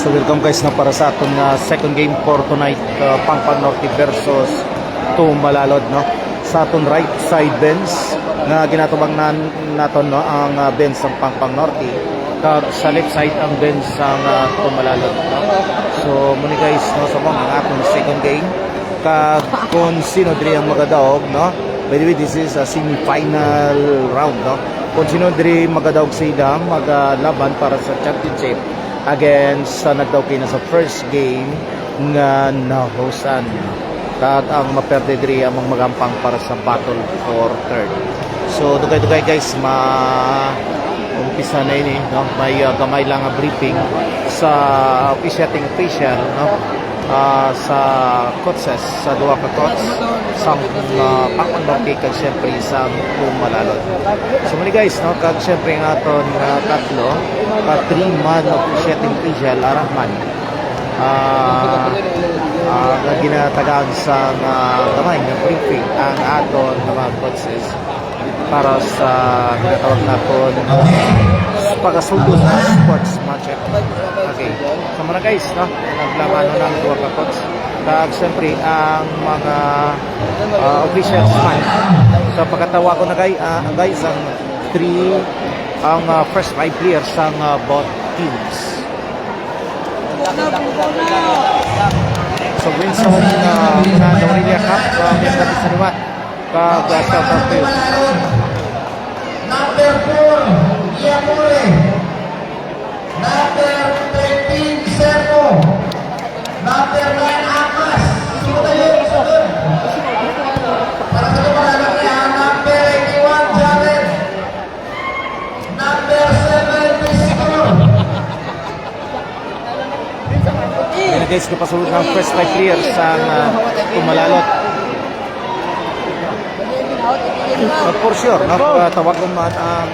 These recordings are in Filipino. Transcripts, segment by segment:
So welcome guys na para sa aton second game for tonight, Pangpang Norte versus Tumalalod, no. Sa aton right side bench nga ginatubang naton, no, ang bench ng Pangpang Norte, kag sa left side ang bench ng Tumalalod, no? So muni guys, no, sa mga aton second game, kag kung sino diri ang magadaog, no. By the way, this is a semi-final round, no. Kung sino diri magadaog sila maglaban para sa championship against sa nagdaw na sa first game nga na-hostan, kag ang maperde diri among magampang para sa battle for third. So dugay-dugay guys, umpisa na ini, no. May gamay lang nga briefing sa official, no, sa coaches, sa duha ka coach sa Pangpang Norte kag syempre sa Tumalalod. So mali guys, no, kag syempre nga aton tatlo ka 3-man official Arahman nga ginatagaan sa gamay nga briefing ang aton mga coaches para sa ginatawag naton pagkasugod na sports match. Okay, so mga guys, no, naglaban ng duha ka coach kag syempre ang mga officials man. So pagkatawa ko na guys ang 3 ang first 5 players ng both teams. So win sa Norelia Cup, may kapit sa liwat kag shout out to you. Number 4, Iamore. Number 13, Servo. Number 9, Amas. Sunod yun, sunod. Para sa lumalang niya, number 81, Jared. Number 7, Piscor. Yan guys, kapasulod ng first 5 players ang Tumalalod. For sure, no, tawag ko man ang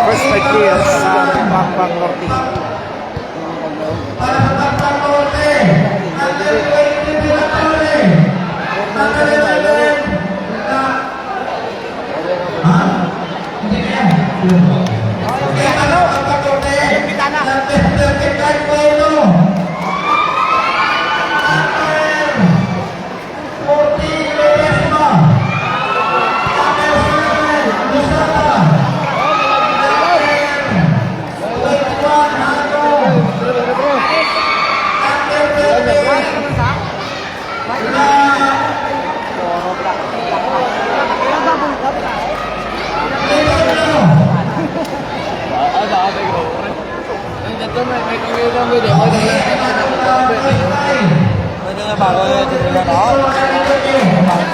first 5 players sa Pangpang Norte. Para sa Pangpang Norte, number 20, Pinatore. Number 11, hindi na yan. Okay, ano? Pangpang Norte, number 35, Puelo.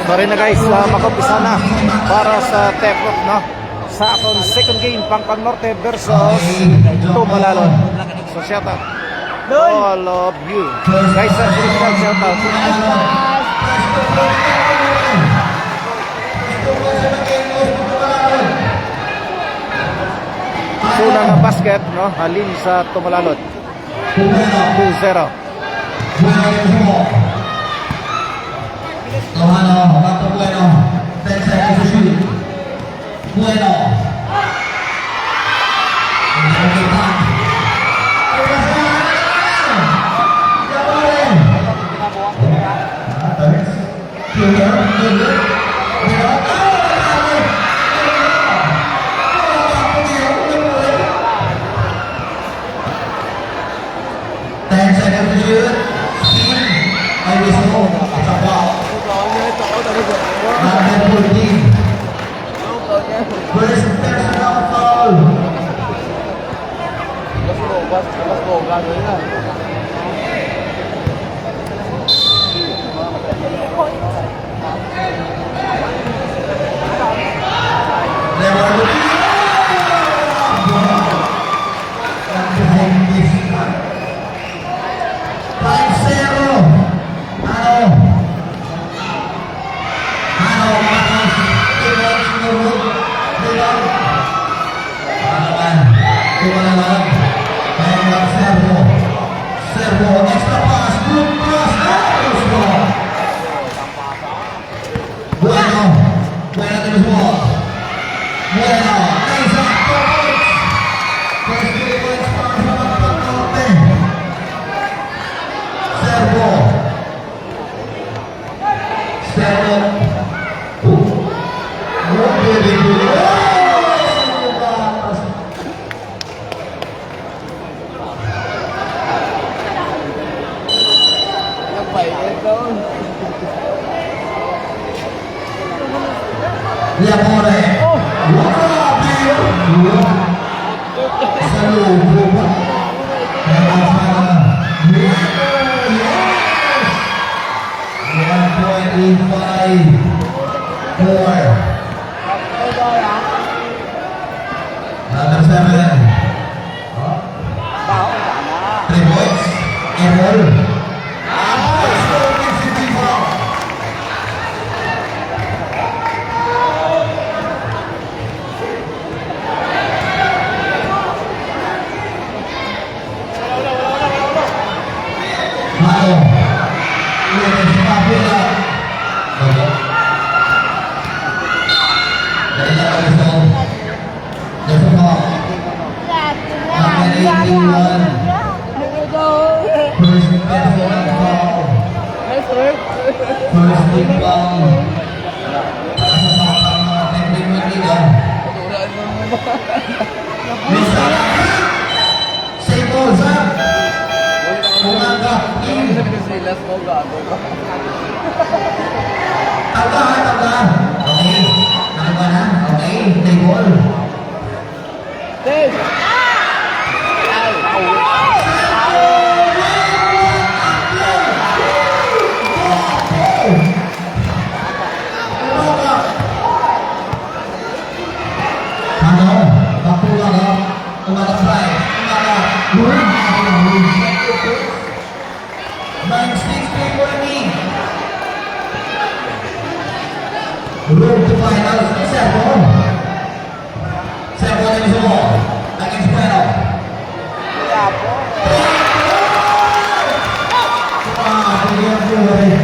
Sorry na guys, makumpisa na para sa Teplok, no, sa atong second game, Pangpang Norte versus Tumalalod. So shout out all of you guys, shout out. So na basket, no, halin sa Tumalalod 2-0. Romano, Marco Bueno, 10 seconds to shoot. Bueno. Servo, extra pass, good pass, Bueno, terus ball. Bueno. Liamore. Grabe yun. Sa lubo ba? Kaya sana. Yes! 1.85. 4. Number 7. 3 points. Errol. Malo. Ini sepatu lah. Dari yang besar. Besar kau. First personal foul. First team foul. Sama-sama teknik kita. Bisa. Sentosa. Menganggap ini. Taga. Oke. Mana? Oke. Table. Road to finals, Servo. Servo dari semua. Against final. Wah, dia boleh.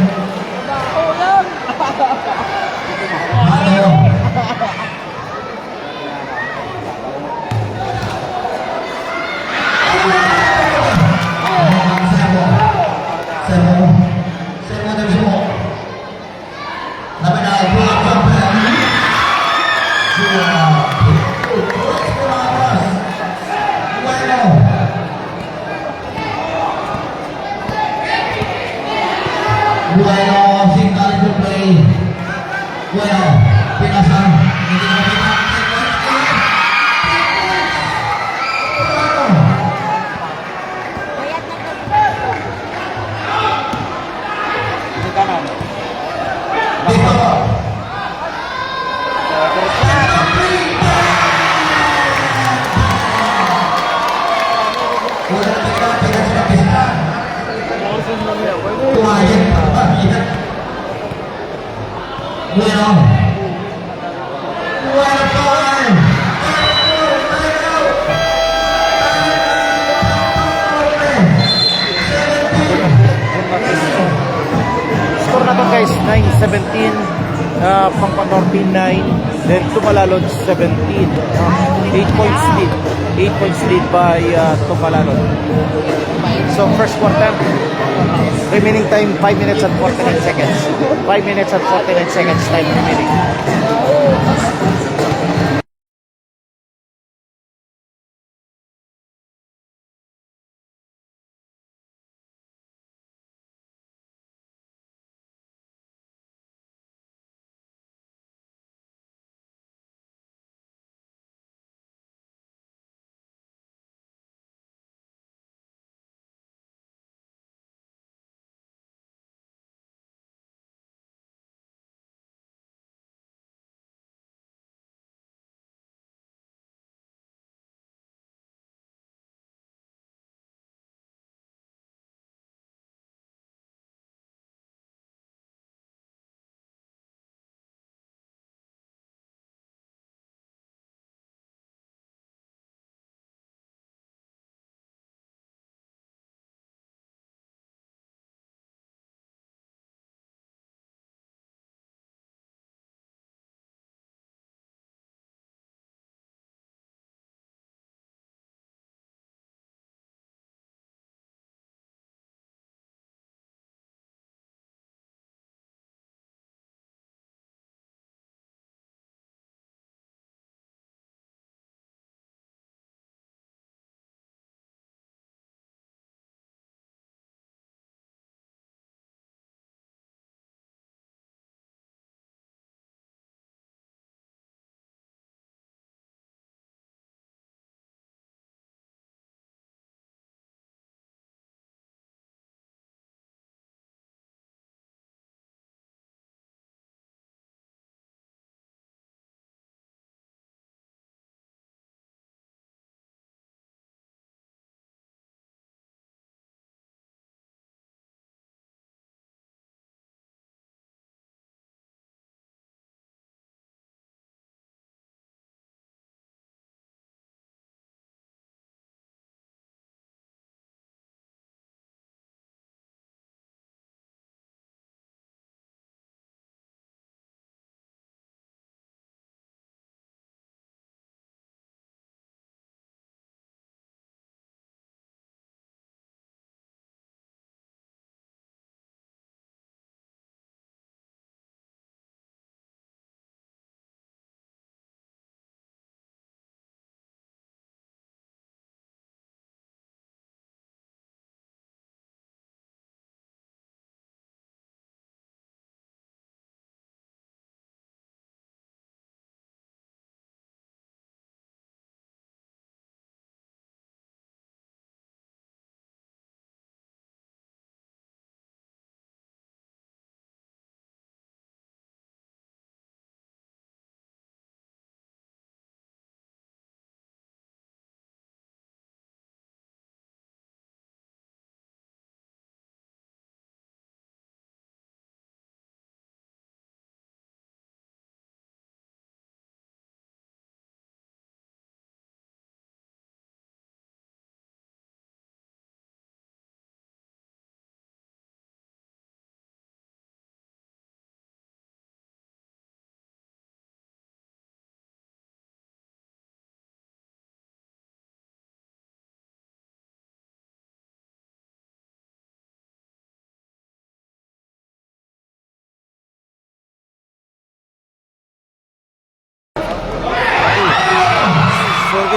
Halo. Servo dari semua. Tapi dah Bueno, sin dar el play. Bueno, pinasan. Bueno, Score na to guys, 9-17. Pampang Norte 9. Then Tumalalod 17. 8 points lead. 8 points lead by Tumalalod. So first quarter, remaining time 5 minutes and 49 seconds. 5 minutes and 49 seconds time remaining.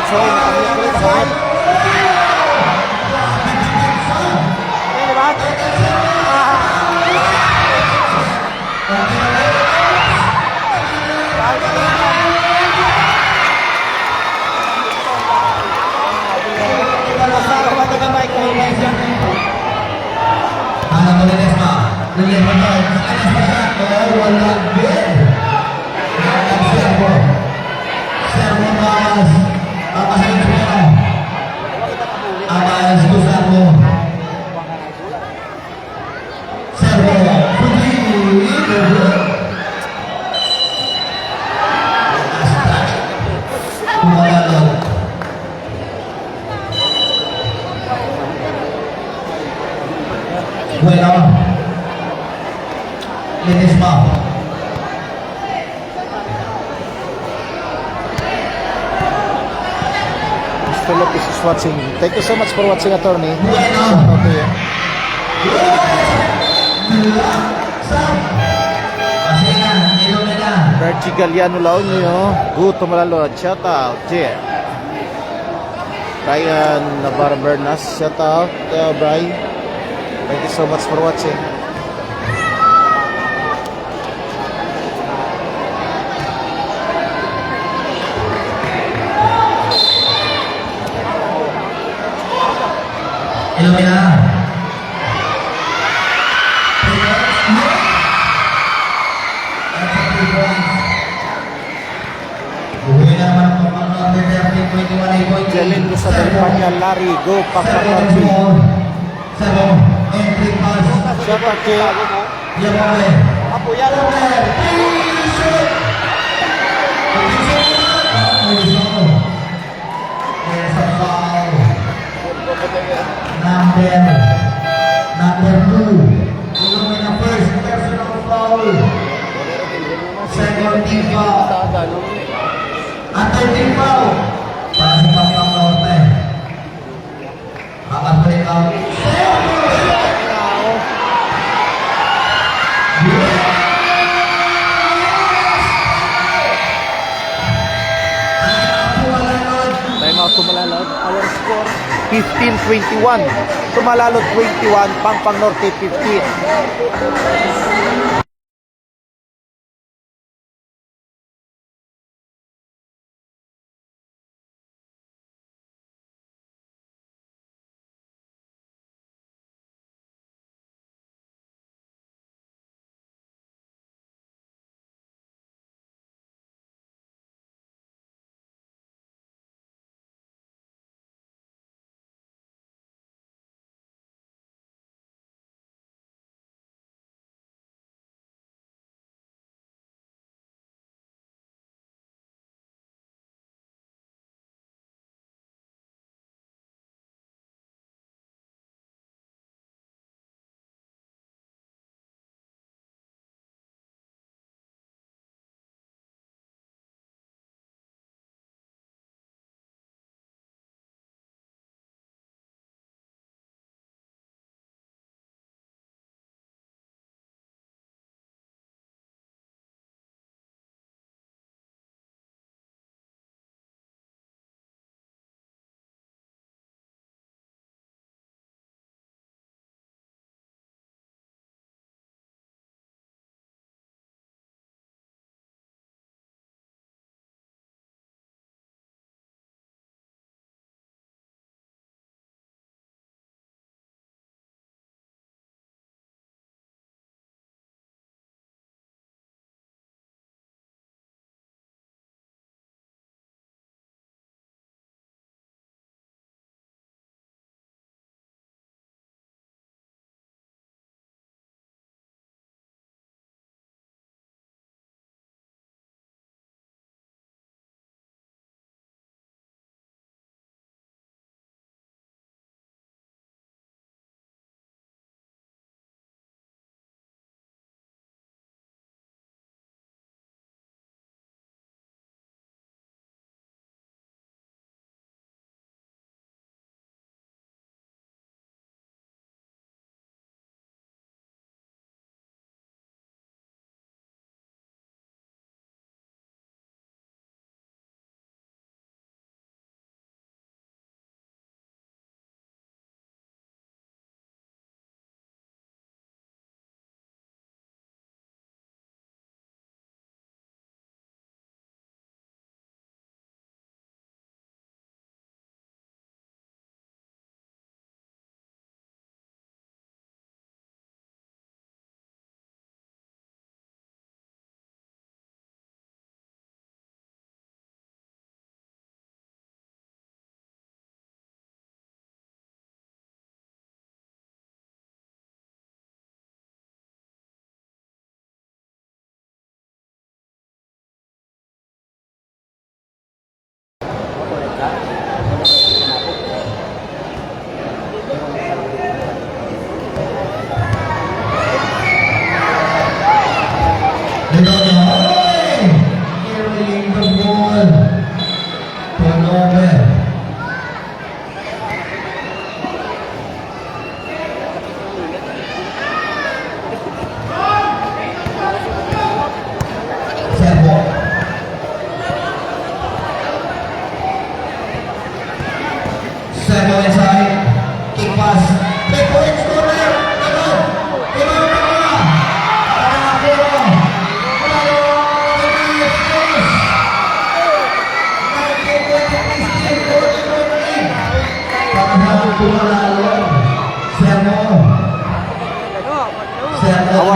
sorry, nakamute ulit, nakamute. Okay, diba? Ano mo linis pa? Linis pa to. Linis pa siya. Oh, wala bid. Servo. Servo Mas. Papasin ko na. Amas ko servo. Servo. Puti. Tumalalo. Bueno. Linis pa. Mr. Lopez is watching. Thank you so much for watching, attorney. Bueno. Shout out to you. Pasingan. Ilumina. Bertie Galliano La Union. Guto Malalod. Shout out. Yeah. Ryan Navarro Bernas. Shout out. Brian. Thank you so much for watching. Ilumina. Uwi na naman po ang number 13.21. Jalen Lusa del Panya Larry. Go Pampang Servo. Entry pass. Shout out to you. Yamole. Apo yan. Shoot. There's a foul. Number 2. Ilumina first personal foul. Second team foul. At third team foul. Para sa Pampang Norte. Kakabalik out. Time out Tumalalod. Our score 15-21. Tumalalod 21. Pampang Norte 15.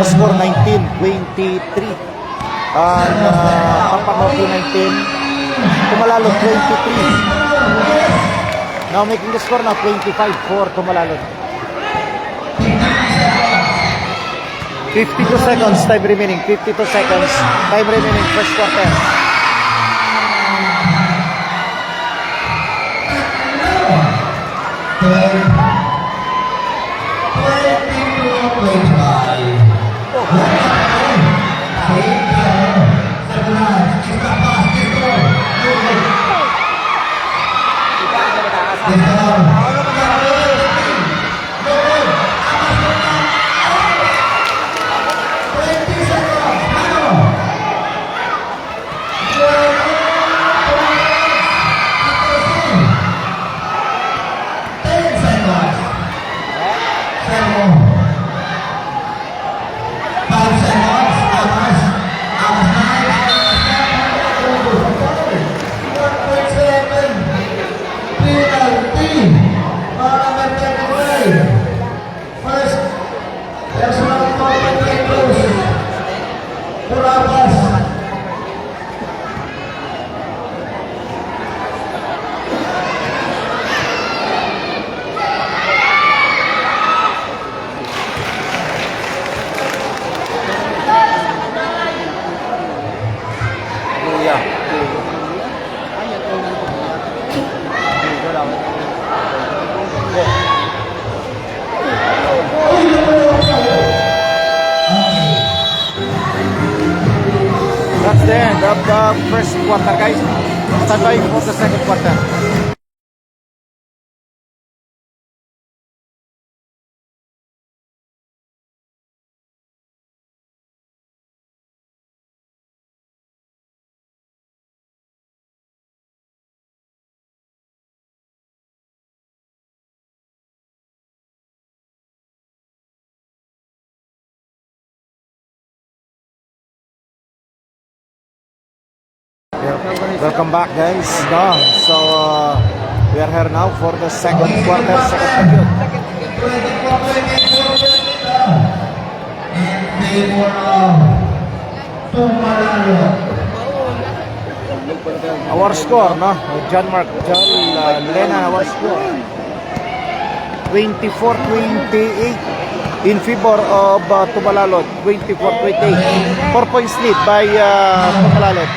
Our score 19-23. Ang Pampang Norte 19, Tumalalod 23. Now making the score now 25 for Tumalalod. 52 seconds time remaining. 52 seconds time remaining first quarter. That's the end of the first quarter, guys. Stand by for the second quarter. Welcome back, guys. No, so we are here now for the second quarter, second period. Our score, no? John Lena, our score 24-28 in favor of Tumalalod. 24-28. 4 points lead by Tumalalod.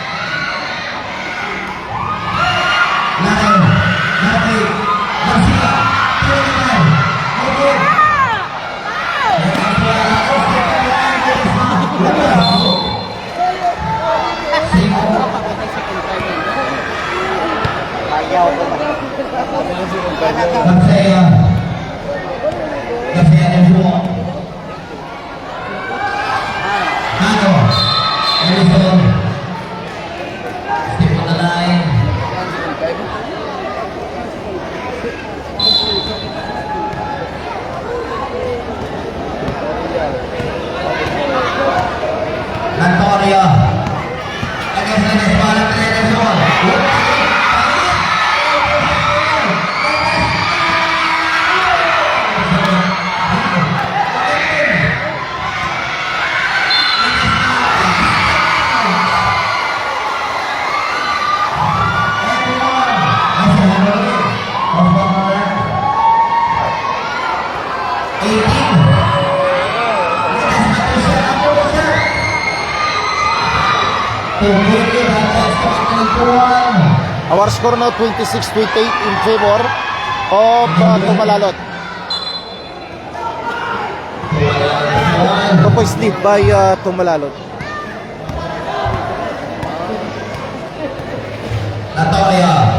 Our score now 26-28 in favor of Tumalalod. 2 points lead by Tumalalod. Natalia,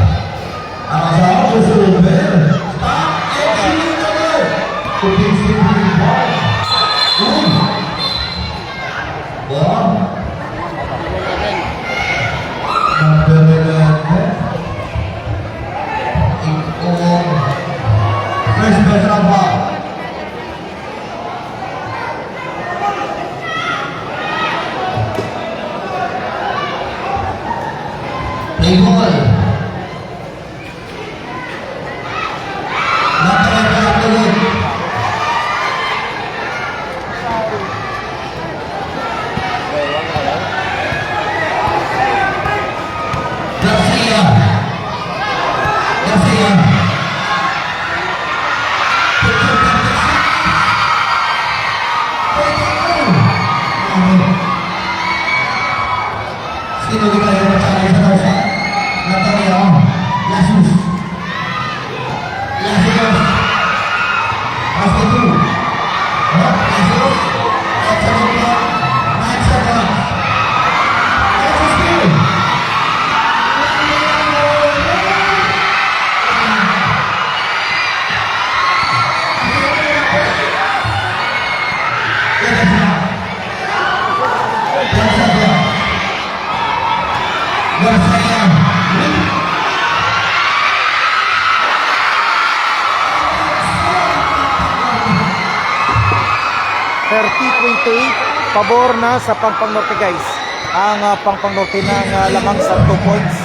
Pabor na sa Pangpang Norte guys. Ang Pangpang Norte ng lamang sa 2 points.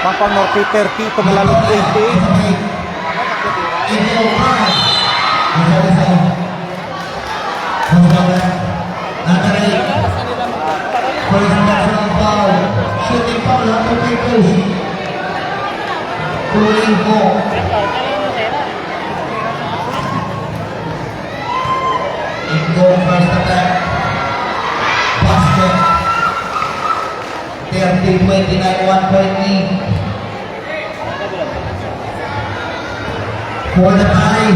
Pangpang Norte 30, Tumalalo 28. Shooting foul, lahat ng people. Tuling po. Go first attack. Basket. 30-29, 1 point lead. For the tie.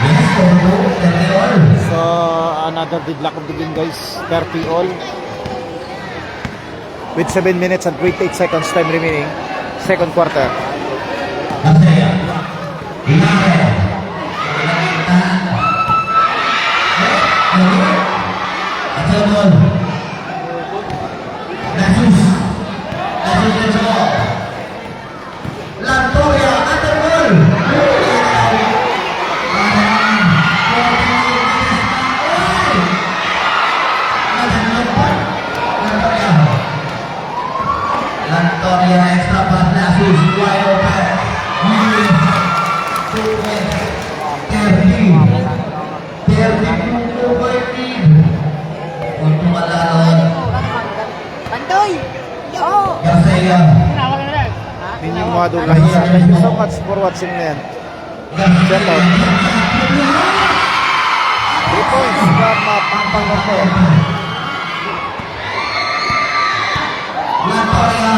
Yes, Tondo, 30 all. So another deadlock of the game guys. 30 all. With 7 minutes and 28 seconds time remaining. Second quarter. Masaya. Inahe. Atabon. Nasus. Nasus and ball. Lantoria Atabon. Lantoria extra pass Nasus wide open. Untuk melawan Bantoy! Yo! Garcia. Ninyo mga dulay. Thank you so much for watching na yan. Shout out. 3 points from Pangpang Norte. Lantoria.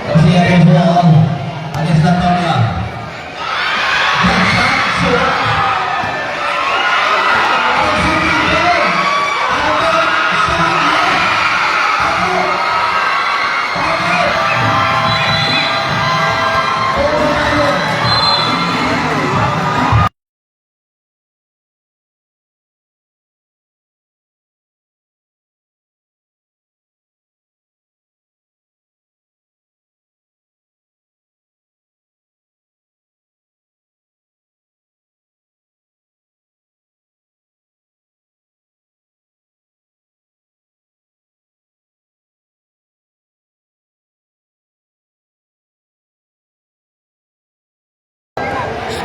Garcia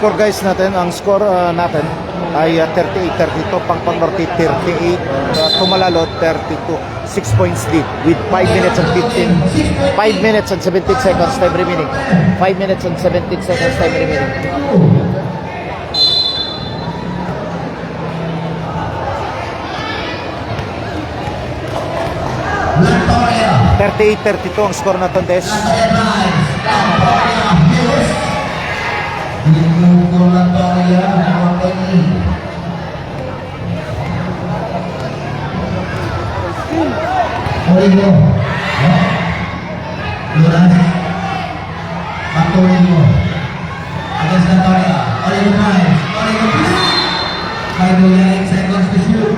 score guys natin, ang score natin ay 38-32, Pangpang Norte 38, Tumalalo 32. 6 points lead with 5 minutes and 5 minutes and 17 seconds time remaining. 5 minutes and 17 seconds time remaining. Latoya. 38-32 ang score natin, Des. Latoya Hughes. Dinukul Latoya Company. Olivo. Lunas. Matulino. Against Latoya. Olivo Price. Olivo Price. 5 seconds to shoot.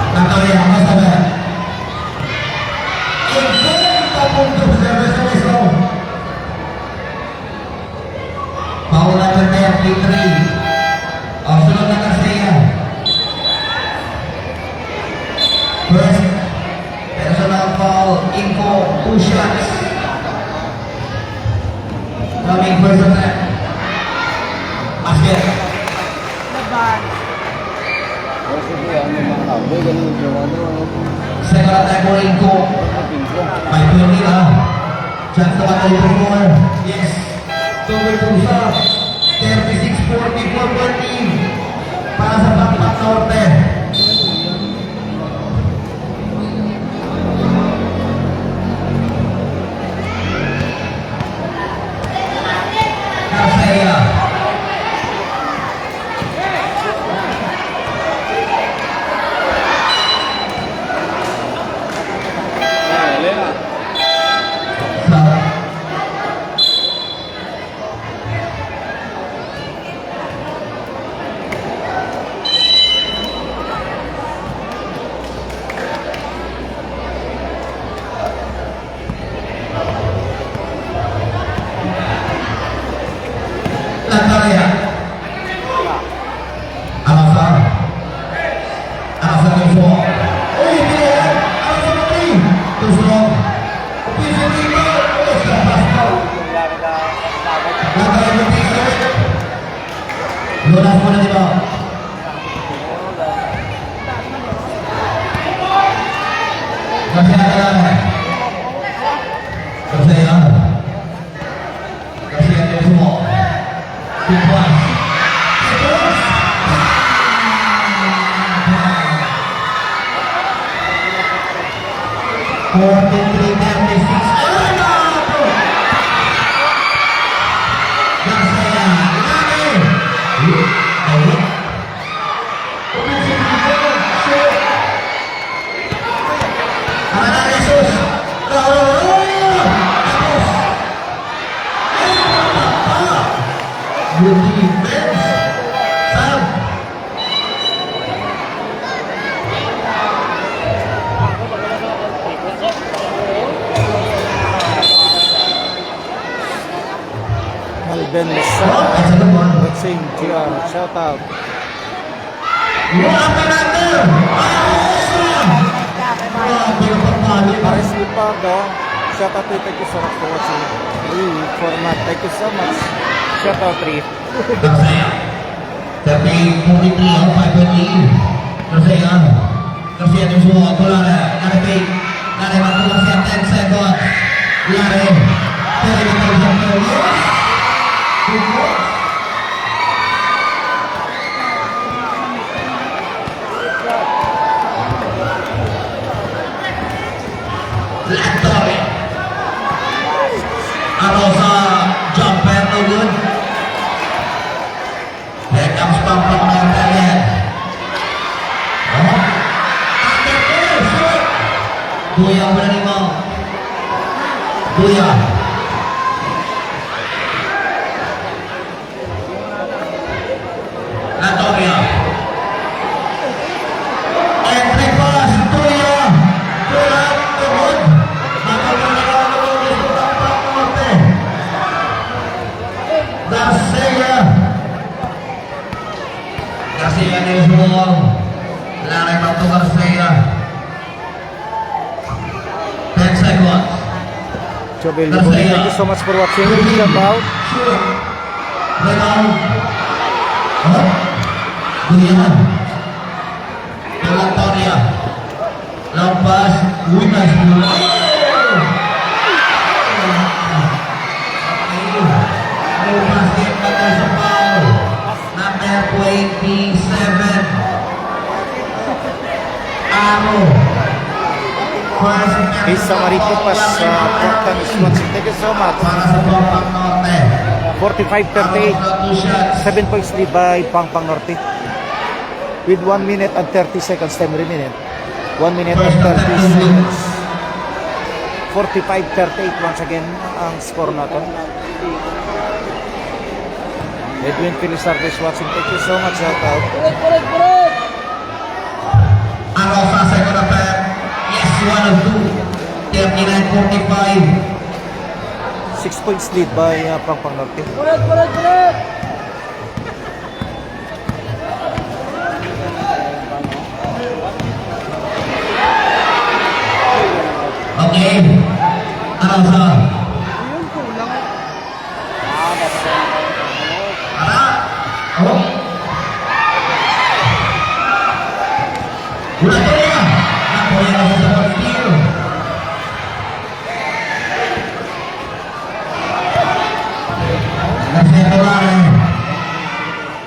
Latoya, vamos a ver. En 30 puntos de regreso. Foul number 33. Ang sunod na Garcia. First, personal foul, Inco, 2 shots. Coming first attack. Basket. Laban. Second attack for Inco. May 20 na. Chance naman tayo for 4. Yes. Cover to shot. 36-44 para sa Pangpang Norte. Garcia. Latoya. Alasan. Alasan info. Oh, ini alasan ini. Terus dong. Bisa lima. Oh, sudah pasti. Latoya bertiga. Lunas pun di bawah. Masih ada. Garcia. Garcia dia semua. Kupas. Kupas. 43-36. Garcia. Ada Jesus. Good defense. Foul. Alben Oh, Lisa, that's a good one. Same GR, shout out. What another? Grabe yung pagpali. Paris Lipardo, shout out to you, thank you so much for watching. Format, thank you so much. Shout out 3. Garcia. 30-43 ang 5-20. Garcia. Garcia yung suha. Kulare. Lare pick. Lare magpulang siya 10 seconds. Lare. Pwede na tayo sa mga. Good work. Latoy. Ano sa jumper no good? Here comes Pangpang Norte again. Oh. Duya berani mau. Duya. Latoya. Entry pass. Duya. available. Thank you so much for watching. Shout out. Shoot. Rebound. Oh. Guyan. Pelatoria. Lampas. Winners. No basket under sa foul. Number 27. Aro. Isa Maricopas Portan is watching. Thank you so much. Para sa Pampang Norte. 45-38. 7 points lead by Pangpang Norte. With 1 minute and 30 seconds time remaining. 1 minute and 30 seconds. 45-38 once again ang score natin. Edwin Pilisar is watching. Thank you so much. Shout out. Aro sa second attempt. Yes, 1 of 2. 39-45. 6 points lead by Pangpang Norte. Okay. Aro sa. Ara. Oh. Una Korea. Na Korea sa partido. Nasetulan.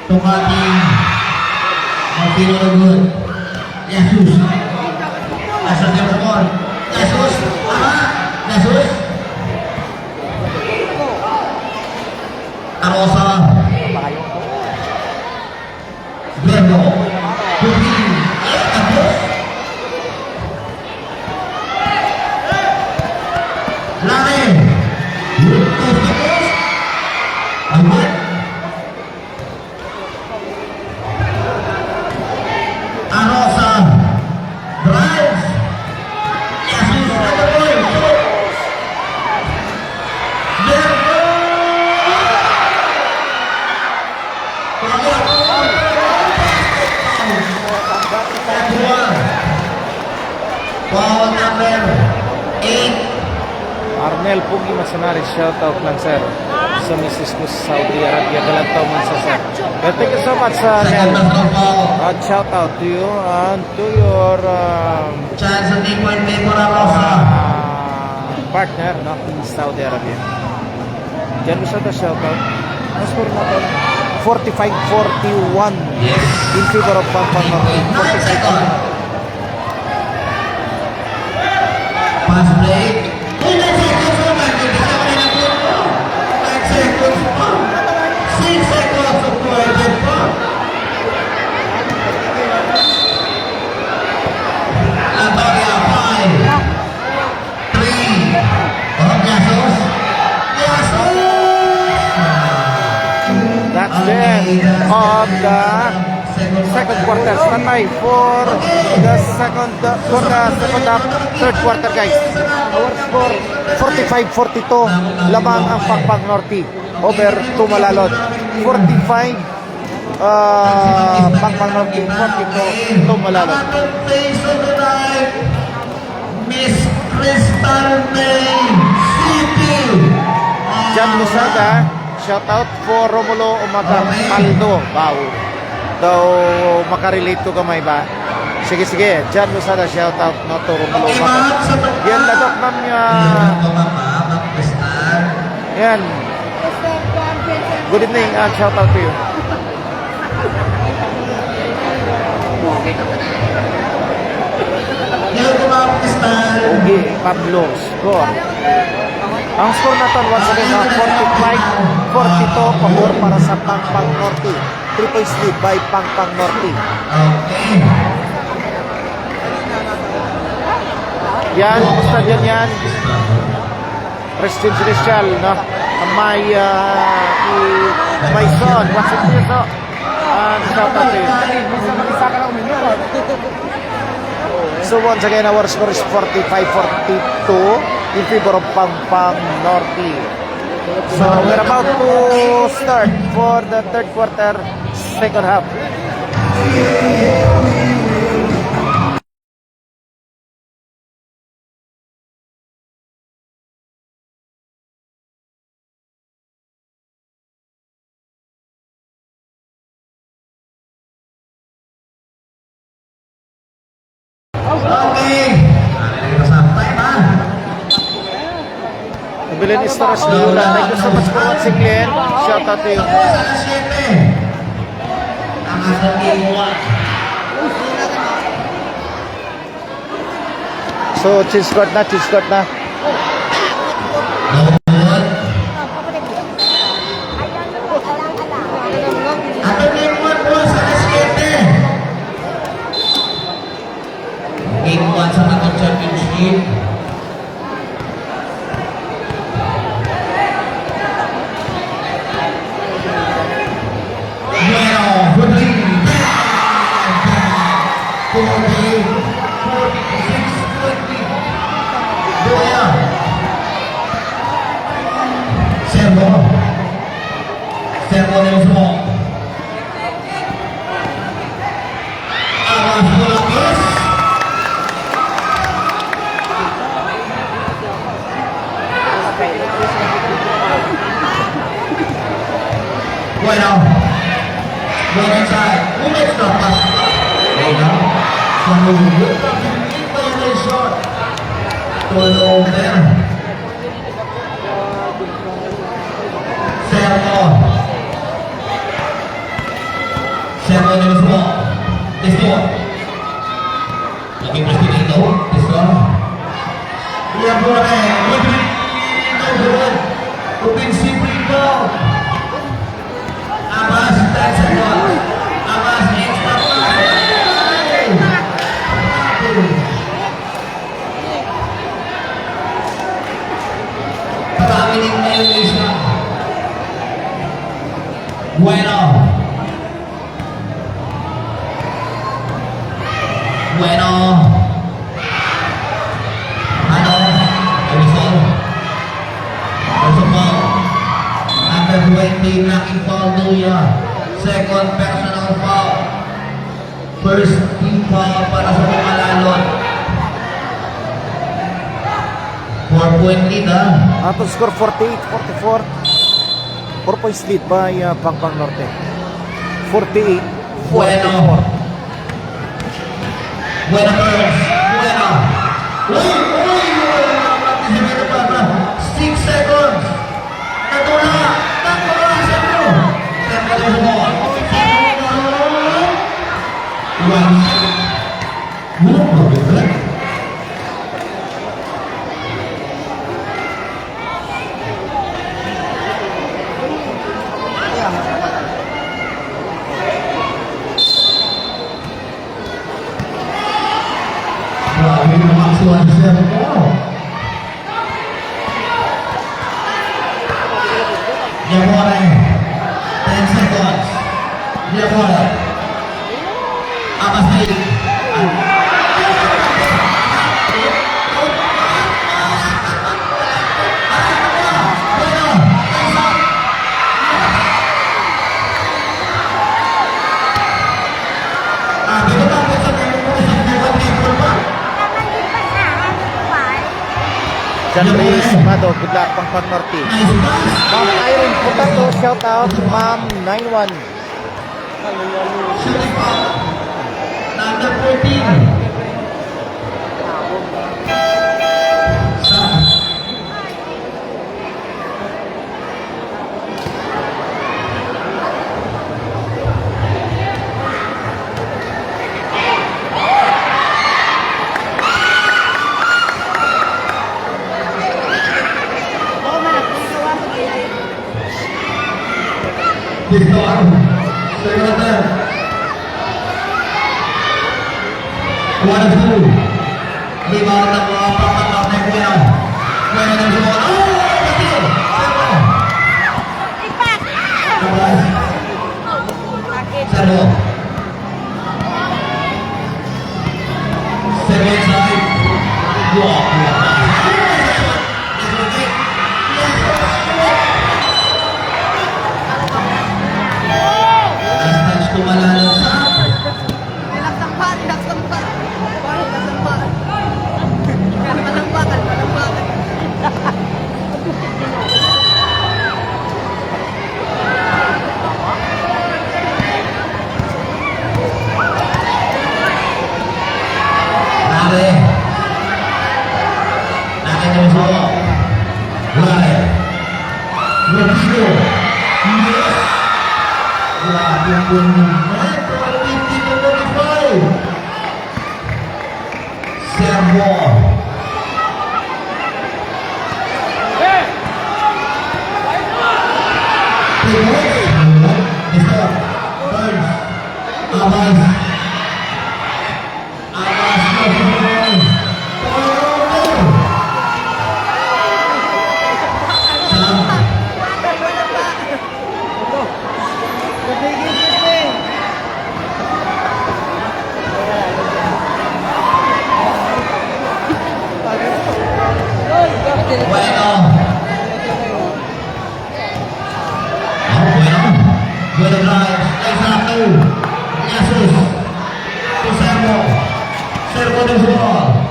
Tumating. Mapilo na good. Jesus. Asa niya mo kon. Jesus. Aha. Jesus. Arosa. Verbo. Putin. Tapos. Lari. Tapos. Amat. Arosa. Drives. Jesus. Verbo. Foul number 8. Arnel Pugi Masanari, shout out lang sir sa Mrs. ko sa Saudi Arabia. Dalang taon man sa sir. Well, thank you so much Second Arnel. basketball foul. At shout out to you and to your Chance at 3-point play for Arosa. partner no, in Saudi Arabia. Diyan mo sa shout out. Ang score natin 45-41 Yes. in favor of Pangpang Norte. 9 seconds. Pass play. 9 seconds. 9 seconds. 6 seconds of quarter foul. Latoria 5 3. Oh, Jesus. Jesus. That's the end of the second quarter. Stand by for the second half, third quarter guys. Our score 45-42 lamang ang Pangpang Norte over Tumalalod. 45 Pangpang Norte 42 Tumalalod. Face of the night, Miss Crystal May City. Jan Lusaga, shout out for Romulo Umaga Paldo. Wow. Daw makarelate ko gamay ba? Sige, Jan Lusaga, shout out no to Romulo Umaga. Yan, ladok nam niya. Yan. Good evening and shout out to you. Ugi Pablo score. Ang score natin once again 45-42 pabor para sa Pangpang Norte. 3 points lead by Pangpang Norte. Yan, stadion yan. President Celestial, no? May son, what's it dito? And shout out to you. So once again, our score is 45-42 in favor of Pangpang Norte. So we're about to start for the third quarter, second half. Evelyn Estores Lula. Thank you so much for watching, Glenn. Shout out to you. Alas 7. Ang ating game 1. So, cheese court na, cheese court na. Lord. Ating game 1 po sa alas 7. Game 1 sa ating championship. Bueno, good lead. 46-20. Buya. Servo. Servo del Usmo. Awas Bulakis. Bueno. Bueno inside. Women's not pass. Bueno. Samulog. Violation. Turnover. Servo. Servo del Usmo. Testo. Lagi pasti itu. Testo. Dia boleh. Good. Upin simply ball. Abbas 10 seconds. Abbas extra Pag-amining na yung isa. Bueno. Bueno. Ano? Erisol. Also foul. Number 20, knocking foul Luya. Second personal foul. First team foul para sa Pumalalon. 4-point lead Ato score 48-44. 4 points lead by Pangpang Norte. 48-44. Bueno. Buena girls. Buena. Uy! 6 seconds. Natula. Natula. Sentro. Sentro del Usmo. Grabe naman si Juan Servo. Diamore. 10 seconds. Diamore. Amas Naik. John Reyes Mado, good luck Pangpang Norte. Ma'am Irene Putato, shout out. Ma'am 91. Shooting foul. Number 14. Sam. Pistol. Second attempt. 1-2. Lima orang mga pangkatap na Bueno. Bueno ng Usmo. Oh! Patil! Servo. Servo. Servo inside. Block. Last touch Pumalalon sa Rodrigo. Yes! Grabe ang buwan mo. 50-45. Servo. Bueno drive, exacto. Jesus. To Servo. Servo the ball.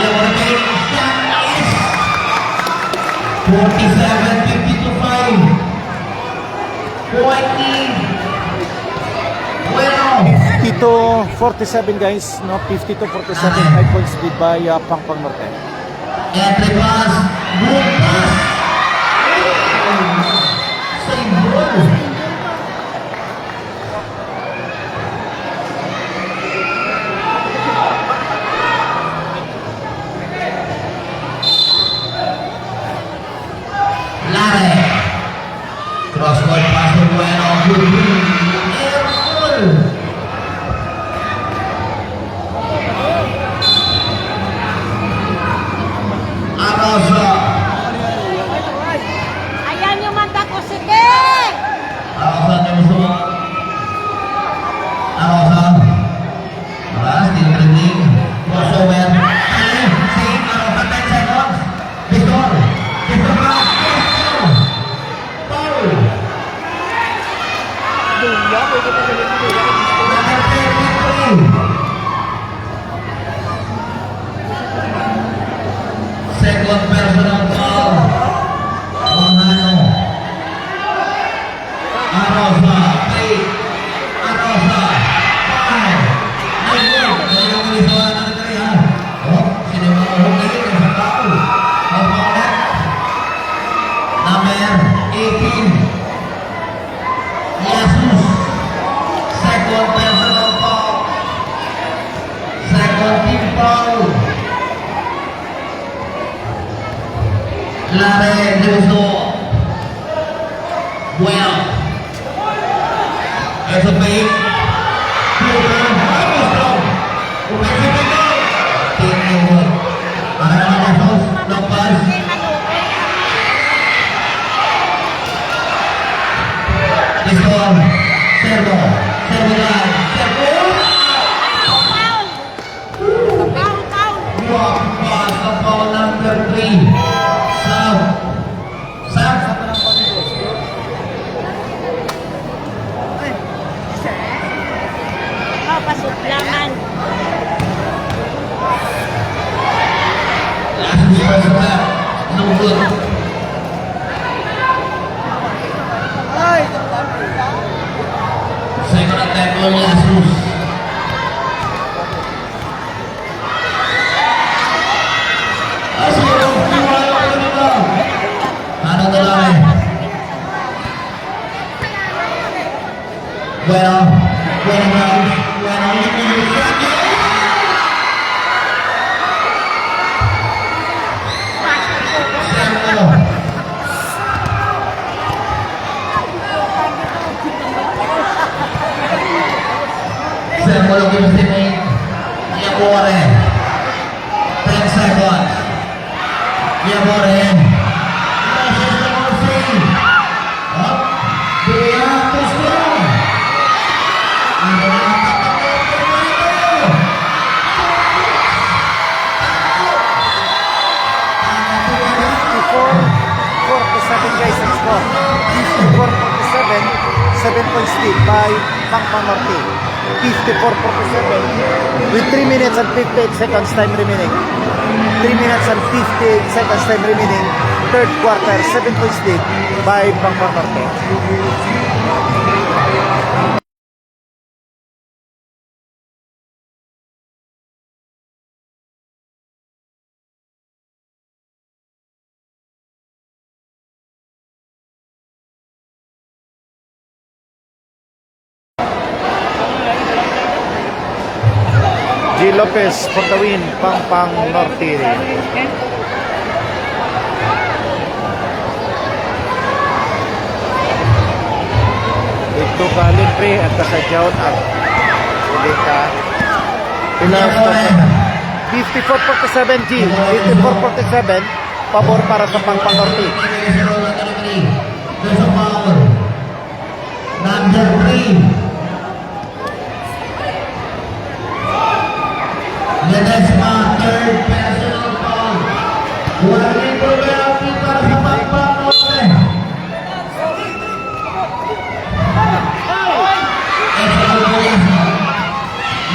Dia working. That is 47-55. Point lead. Bueno. 50-47 guys, no? 50-47, 5 points lead by Pangpang Norte. Entry pass. Good pass. Save goal. Lare. Cross court pass to Bueno. Good win. Air goal. Arosa. Ayan yung mata ko, sige! Arosa na gusto. Arosa. Aras, still trending. Crossover. Save. Arosa 10 seconds. Pistol. Pistol back. Pistol. Foul. Number 33. Second personal foul. Manano. Arosa. 3. Arosa. 5. Ayun. Ayun ang inisawa na natin ha. Oh, sino yung mga hukayin ng sa tao? Opponent. Number 18. Jesus. Second personal foul. Second team foul. Lare de gusto. Bueno. It's a fake. Servo. Servo line. Servo. Foul! Foul, foul! Walk pass of foul number 3. Sam. Sam. Oh, pasutlangan. Last first lap. No good. Second attack on Jesus. Ano na lang eh. Bueno. Bueno ground. Bueno. Servo. Servo lagi mesti main. Dia boleh. 10 seconds. Dia boleh. Dia terus turun. Guys, ang score 54-47, 7 points lead by Pangpang Norte. 54-47 with 3 minutes and 58 seconds time remaining. 3 minutes and 58 seconds time remaining. Third quarter, 7 points lead by Pangpang Norte. Lopez for the win, Pampang Norte. Ito ka libre at kasadyaw at ulit ka. Pilas 54-47 G, 54-47, pabor para sa Pampang Norte. There's a foul. Number 3. Ledesma, third personal foul. Warning for penalty para sa Pampang Norte.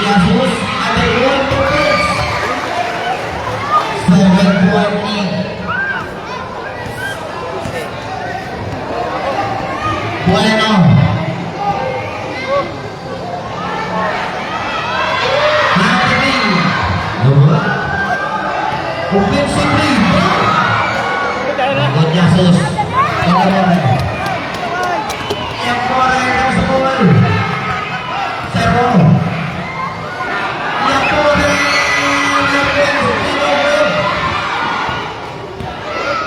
Jesus, ada 1 points. 7-20. Bueno. Happening. Dua. Offensively. Good Jesus. Yang korek terus gol. Zero. Yang korek.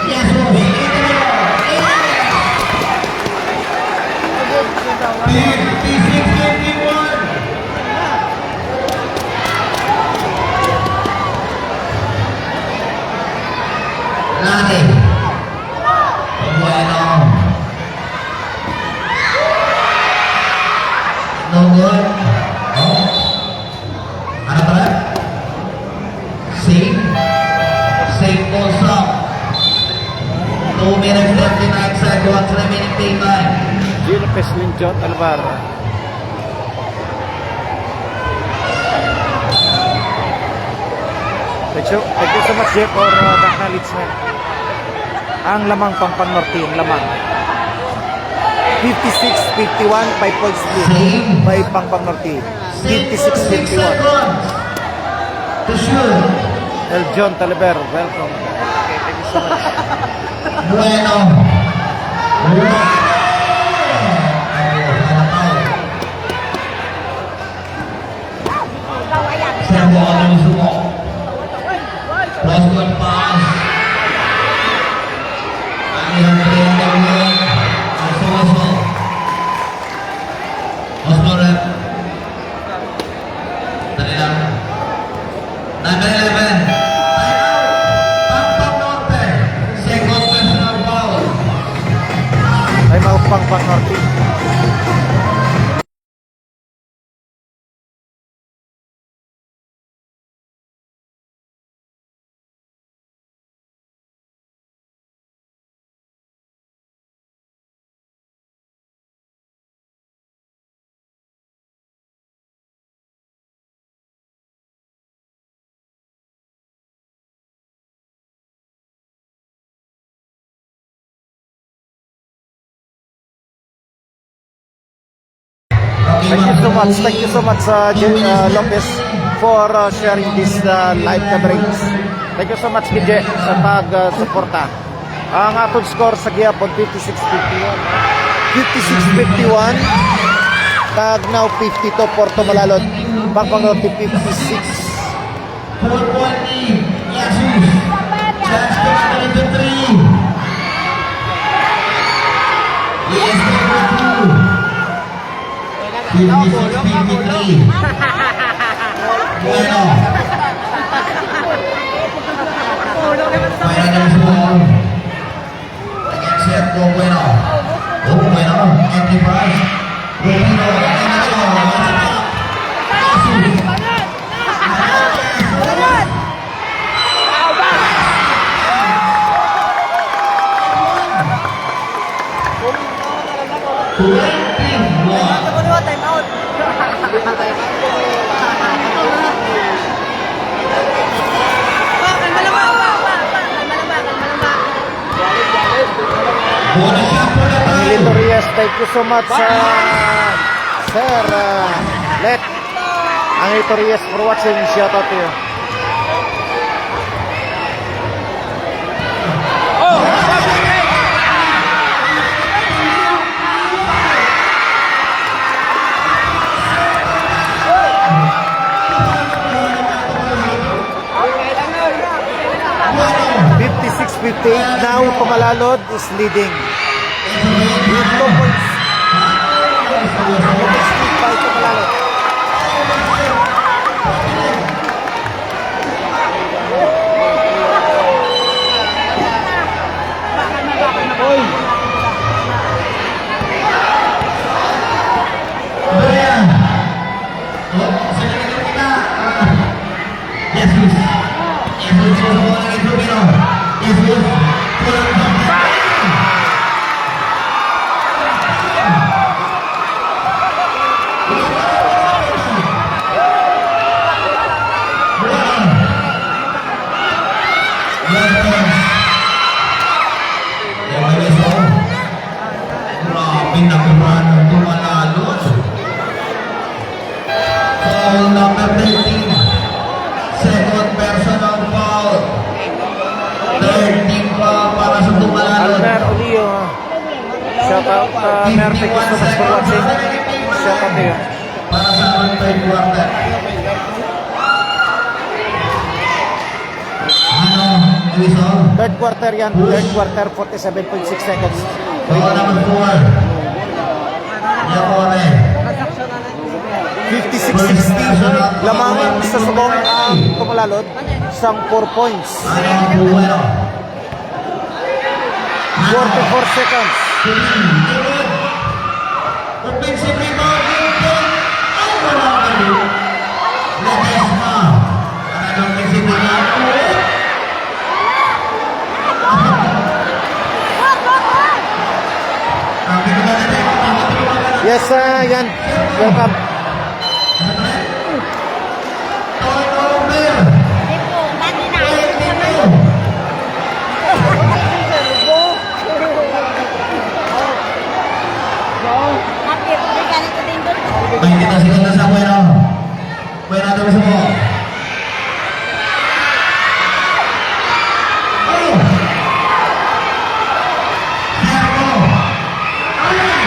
Jesus. 56-51. Lagi. Bueno. No good. Oh. Ano ba? Save. Save goal stop. 2 minutes 39 seconds remaining play time. G. Lopez Linchot Alvar. Thank you so much, Jeff, for acknowledgement. Ang lamang Pampang Norte, ang lamang. 56-51, 5 points lead by Pampang Norte. 56-51. To shoot. El John Taliber, welcome. Okay, thank you so much. Bueno. Servo ang sumo. Cross court pass. Ang ilang player na win. Ang sumoso. Osborne. Dali lang. Number 11. Pampang Norte. Second personal foul. Ay mga Pampang Norte. Thank you so much, Lopez, for sharing this live coverage. Thank you so much, Kije, sa pag-suporta. Ang atong score sa gihapon, 56-51. 56-51. Tag now 52, Porto Malalot. Pampang Norte, 56. 4-1 lead. Jesus. Chance to enter into 3. Yes, number 2. 56-53. Bueno. Final number 4. Again, set go Bueno. Oh, Bueno. Empty pass. Romero. Angelo Reyes, thank you so much, Sir Let. Angelo Reyes for watching. Shout out to you. Tumalalod is leading. With 2 points. 2 points lead by Tumalalod. Brian. Silakan kita. Jesus. Jesus semua lagi Rubino. Jesus. Pulang. Foul number 13. Second personal foul. Third team foul para sa Tumalalod. Almer Olio. Shout out, Mer, thank you so much for watching. Shout out to you. Para sa third quarter. Ano, Wilson? Third quarter yan. Third quarter, 47.6 seconds. Foul number 4. Yakore. 56-60. Lamang sa subong ang Tumalalod. Isang 4 points. Ano, Bueno. 44 seconds. Offensive rebound. Ang walang balo. Ledesma. Ano, offensive rebound. Yes, yan. Welcome. Turnover. Ito, kanina. 22. Kapit, may ganito din doon. 22 segundos sa Bueno. Bueno terus semua. Oh. Servo. Ay.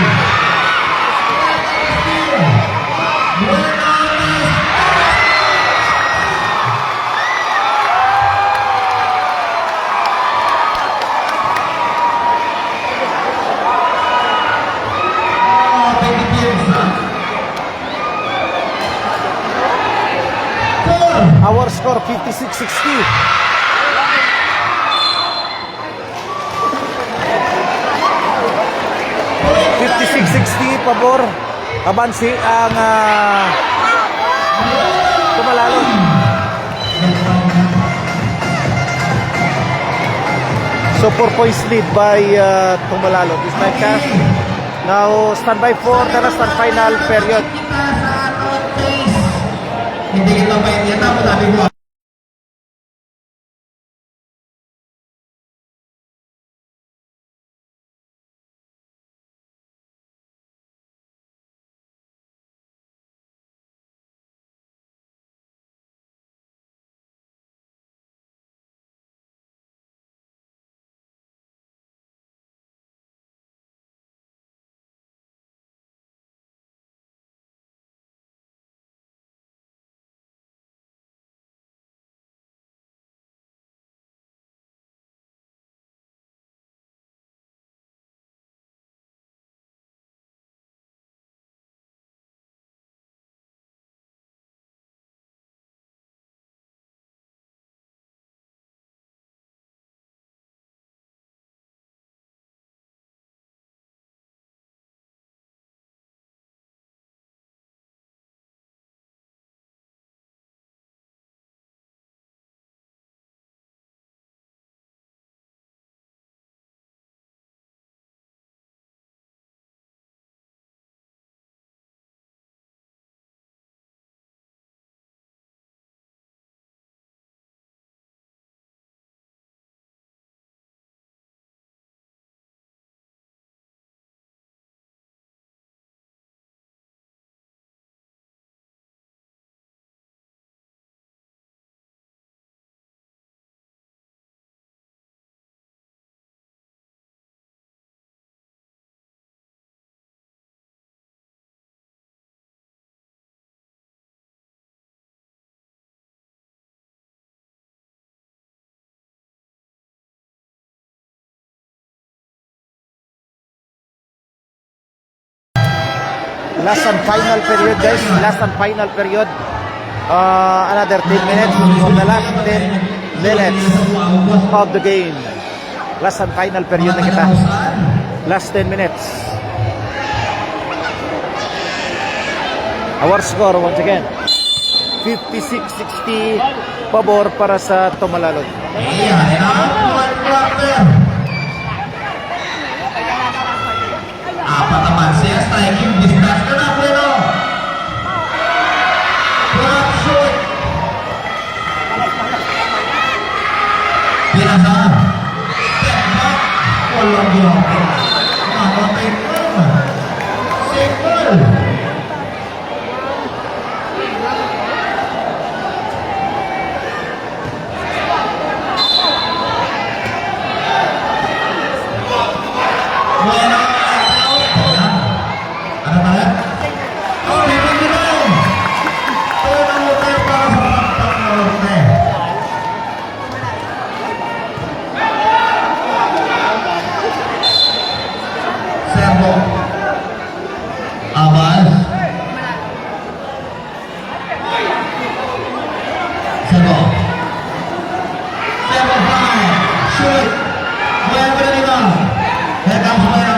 Our score, 56-60. Pabor. Abansi ang Tumalalod. So 4 points lead by Tumalalod. This night cast. Now standby for the last and final period. Hindi kita mainnya tapi Last and final period, guys. Last and final period. Another 10 minutes for the last 10 minutes of the game. Last and final period na kita. Last 10 minutes. Our score once again. 56-60 pabor para sa Tumalalod. Ayan, one quarter. Apat naman siya, striking distance na Bueno. Drop shot. Pinasan. Step back. Walang block. Mamatay ka. Single. Bueno. Ano pala? Oh, hindi na yun. Ito na mo tayo para sa Pampanga. Servo. Abas. Servo. Servo 5. Shoot. Bueno na nito. Here comes Bueno.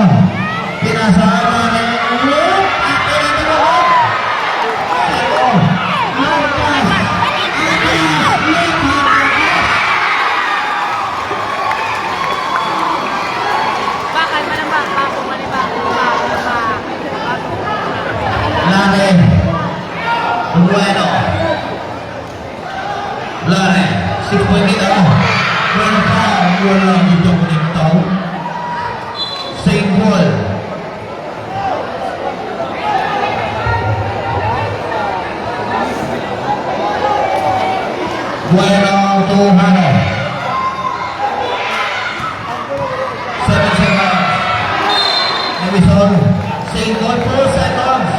Pinasama na yung loop. At pinatalo. Servo. Marcos. Bakal manambak, bako manibak, Lare. Bueno. Lare. 6 point dito. Bueno pa. Wala dito kunito. Same ball. Bueno to Hano. 7 seconds. Nevison. Same ball, 4 seconds.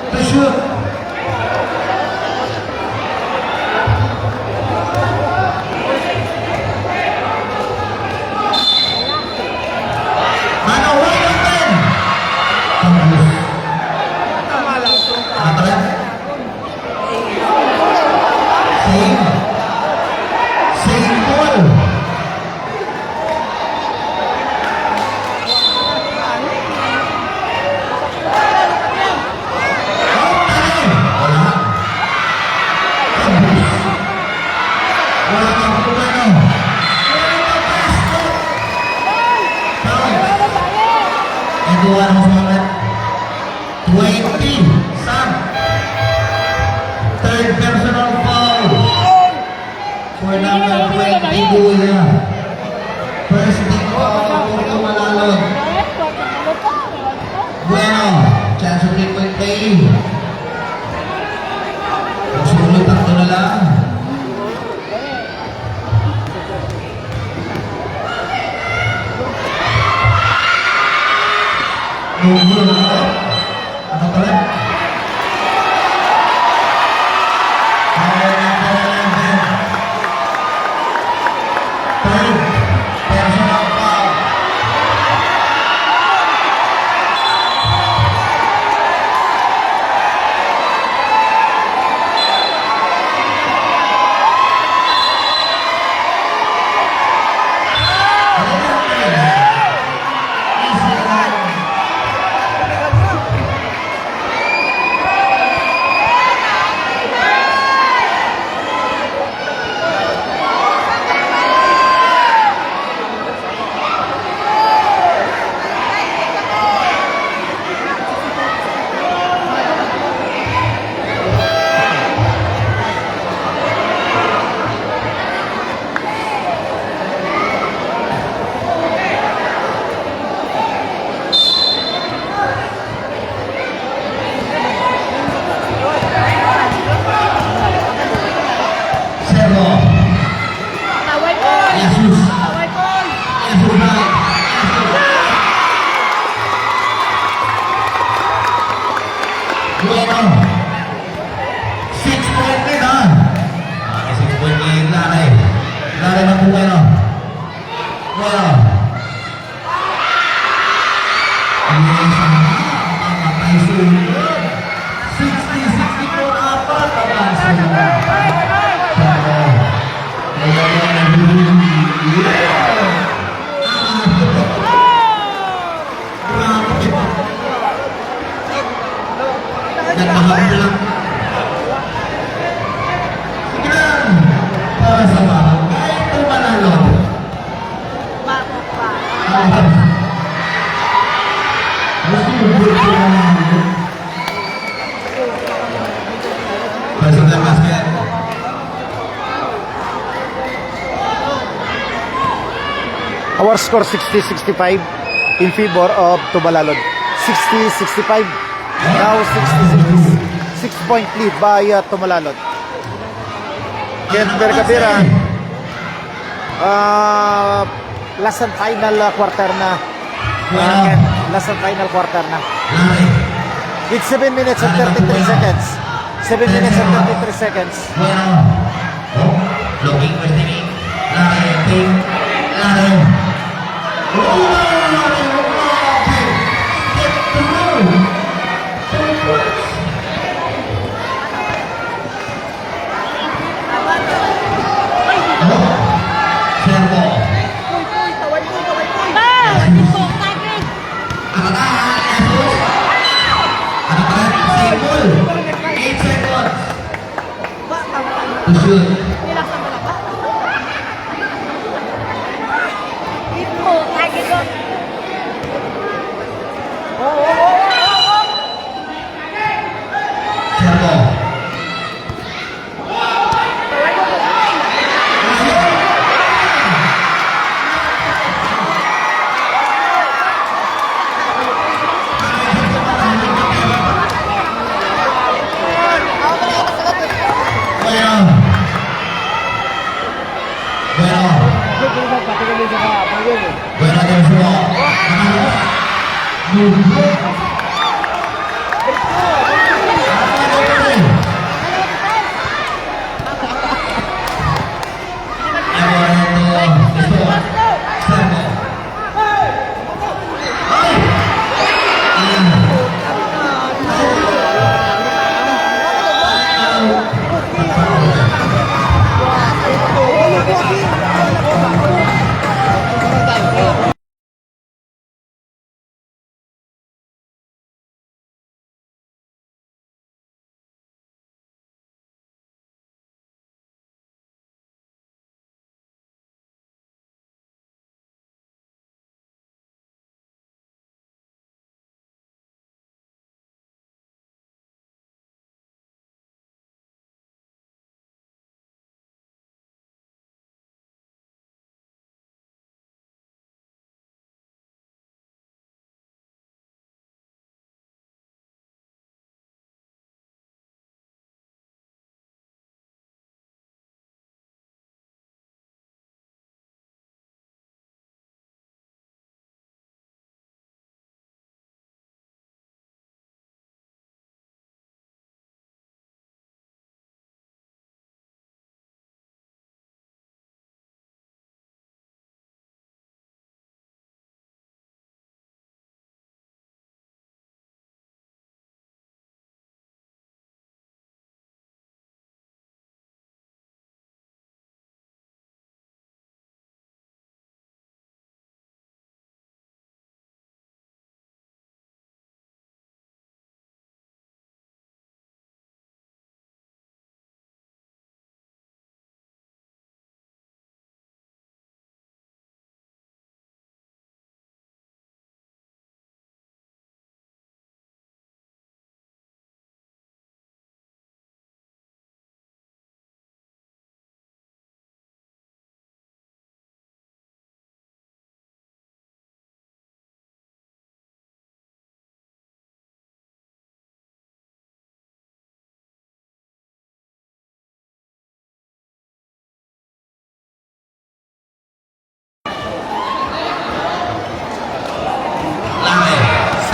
To shoot. Hano, wide open. Tembus. Ano pala? Same. Same ball. Wala. Tembus. Wala kang Bueno. Eduardo Mohamed. 20. Sam. Third personal foul. For number 20, Guya. First team foul for Tumalalod. Bueno. Chance of 3-point play. Susunod, takto na lang. Nunggu na. Ano pala? Third personal foul. Bueno. 6-point lead ha. Okay, 6-point lead. Lalay. Lalay na po Bueno. Bueno. Ang mga matay sulit. Nagkakabilang. Yan. Para sa barangay Tumalalo. Bako pa. Masuk dalam basket. Our score 60-65 in favor of Tumalalod. 60-65. Now 66 6-point lead by Tumalalod. Ken Vergavera. Last and final quarter na. Ken, last and final quarter na. Lari. With 7 minutes and 33 seconds. 7 minutes and 33 seconds. Bueno. Oh, looking for the Lari. Team. Lari.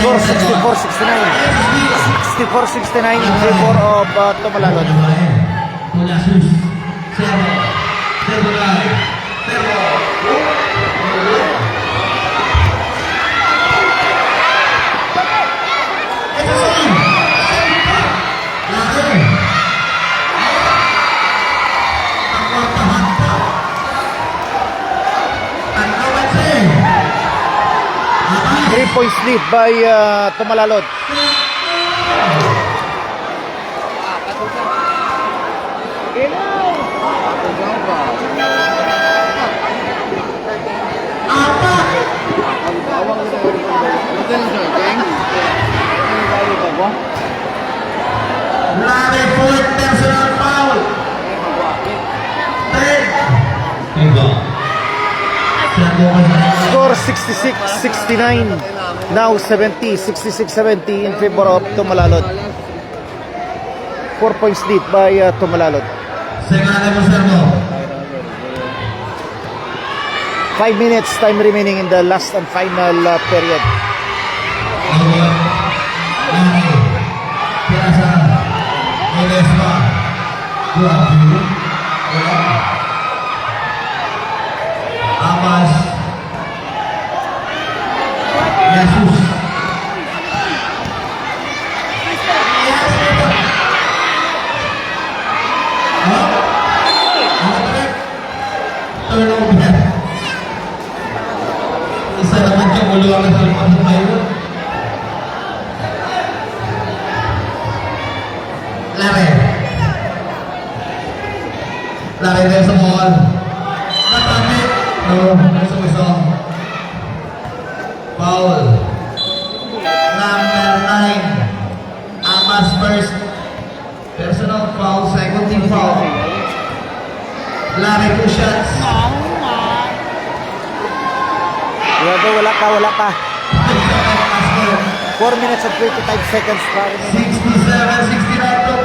Score 64-69. 64-69 in favor of Tumalalod. Bola sus. Servo. Servo lagi. Servo. Lari. points lead by Tumalalod. Larry Ford, personal foul. 10. Iba. Score 66-69. Now 70, 66-70 in favor of Tumalalod. 4 points lead by Tumalalod. Segala mo, servo. 5 minutes time remaining in the last and final period. Larry. Pirasa. Edesma. Grabe. Amas. Jesus. Turnover. Isa naman yung ulo ang nasa lupa sa tayo. Larry. Larry din sa mall. Natabi. No, gusto. Foul. Number 9. Amas first. Personal foul. Second team foul. Larry 2 shots. Wala ka. 4 minutes and 25 seconds pa remaining. 67-69 to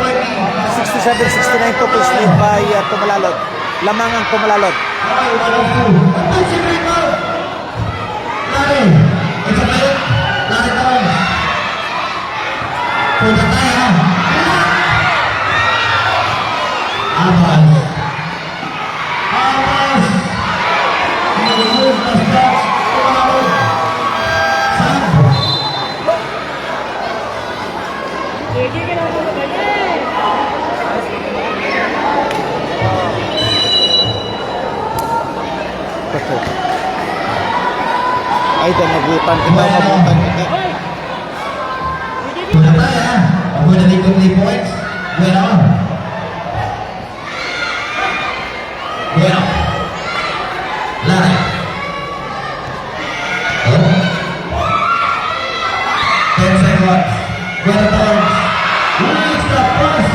67-69 2 points lead by Tumalalod. Lamang ang Tumalalod. Larry, it's a play. Larry down. Punta tayo. Amas. Remove the shots. Ay, mabutan kita. Punta tayo. Ako na dito 3 points. Bueno. Larry. Oh. 10 seconds. Bueno turns. Who is the first?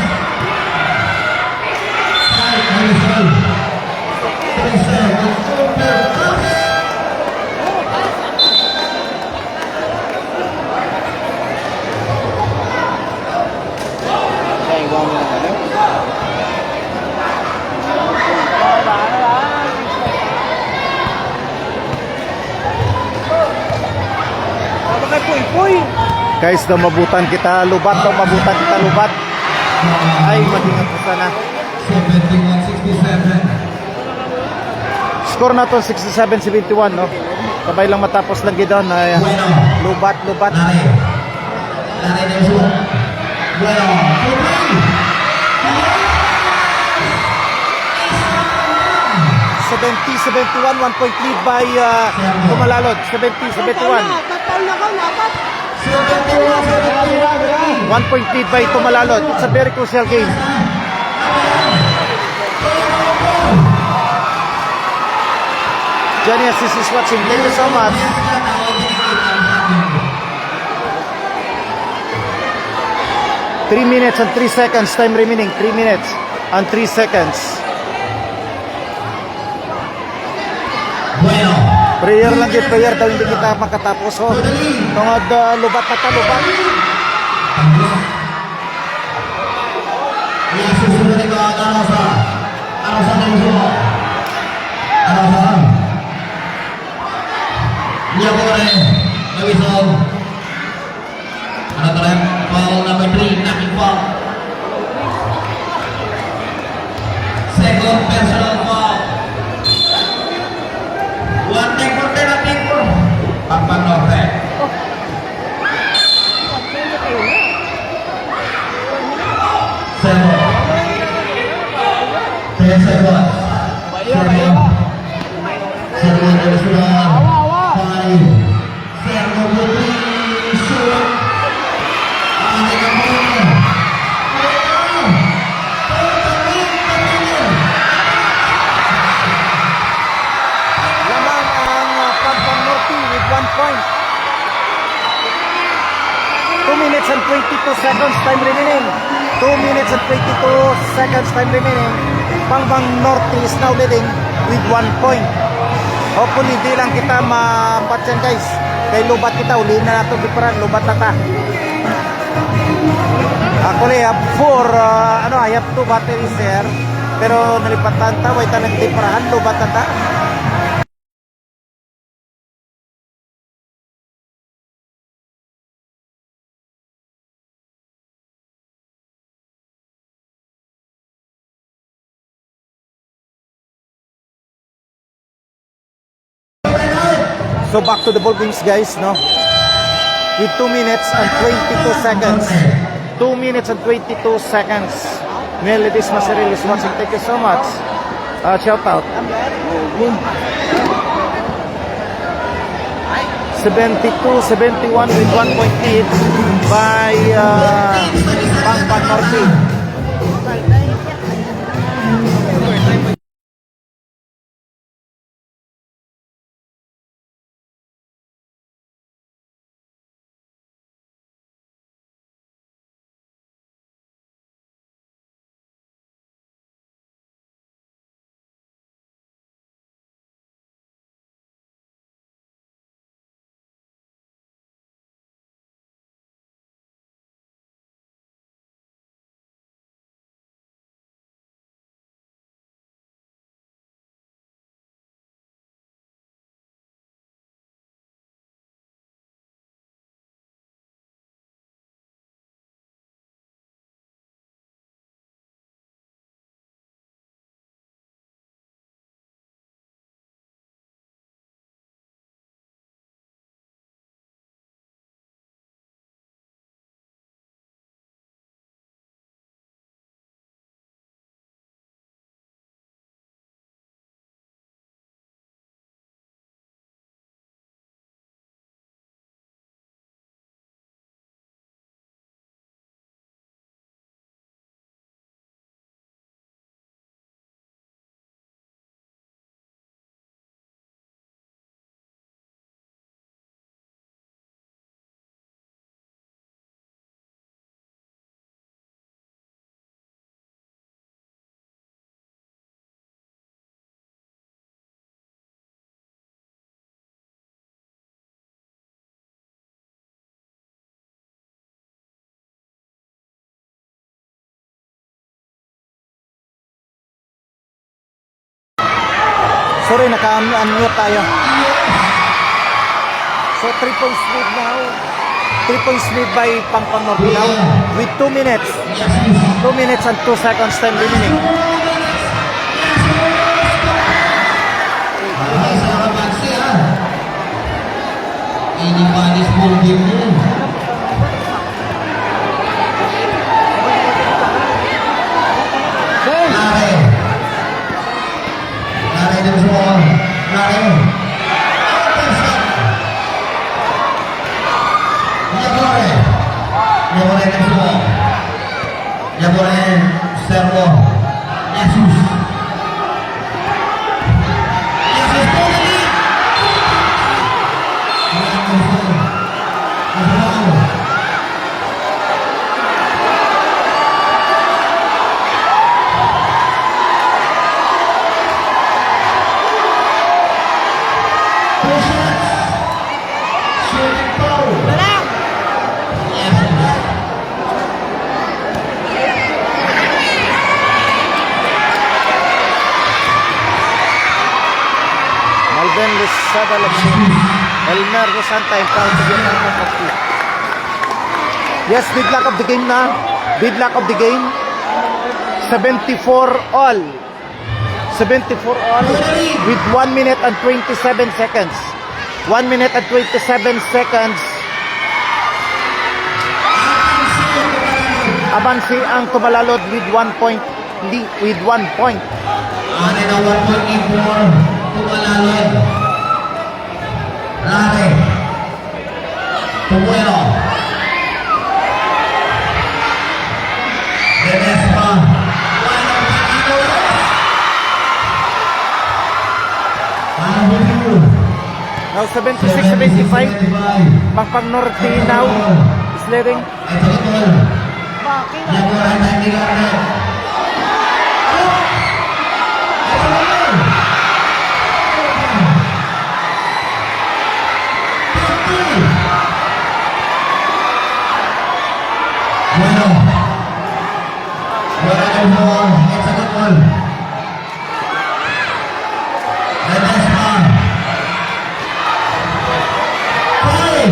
5 3 seconds. Super pass. Guys, mabutan kita lubat. Ay, mag-ingat po sana. 71-67. Score na to 67-71, no? Sabay lang matapos lang gid na lubat. Larry. Larry there's one. Bueno. 70-71, 1 point lead by Tumalalod. 70-71. 1 point lead by Tumalalod. It's a very crucial game. Johnny Assis is watching. Thank you so much. Three minutes and 3 seconds time remaining. 3 minutes and 3 seconds. Bueno. Prayer lang din, prayer daw hindi kita makatapos. Oh. Tungod lubat. Yang susunod ito ang Arosa. Arosa na yung sumo. Arosa. Liabore. Lewison. Ano to rin? Foul number 3. Knocking foul. Second personal foul. One take for penalty for Pampang Norte. Servo. 10 seconds. Servo dari sudah 5. Servo putri. minutes and 22 seconds time remaining. 2 minutes and 22 seconds time remaining. Pangbang Norte is now leading with 1 point. Hopefully, di lang kita mapat yan guys. Kay lubat kita, ulihin na natin biparan, lubat na ta. Actually, I have 2 batteries here. Pero nalipatan ta, way talang di parahan, lubat na ta. So back to the ball games guys, no? With 2 minutes and 22 seconds. 2 minutes and 22 seconds. Melodies Masaril is watching. Thank you so much. Shout out. 72-71 with 1.8 by Pangpang Norte. Sorry, naka-unmute tayo. So 3 points lead now. 3 points lead by Pangpang Norte now with 2 minutes. 2 minutes and 2 seconds time remaining. Anybody's ball game yun. Lare ng ball. Lare. Yabore. Yabore ng ball. Yabore servo. Jesus. Jesus ball. Malben Lizada Lexin. Elmer Rosanta in front of the Pangpang. Yes, deadlock of the game na. Deadlock of the game. 74 all. 74 all with 1 minute and 27 seconds. 1 minute and 27 seconds. Abansi ang tumalalod with 1 point. With 1 point. Ano na 1.84 tumalalod. Lare. Tumuelo. Ledesma. Now 76-75. Pangpang Norte now is leading. Ito betul. Bakit? Jagoan dan tiga menit. Ito betul. Bueno. Buena nomor. Ito betul. Ledesma. Poin.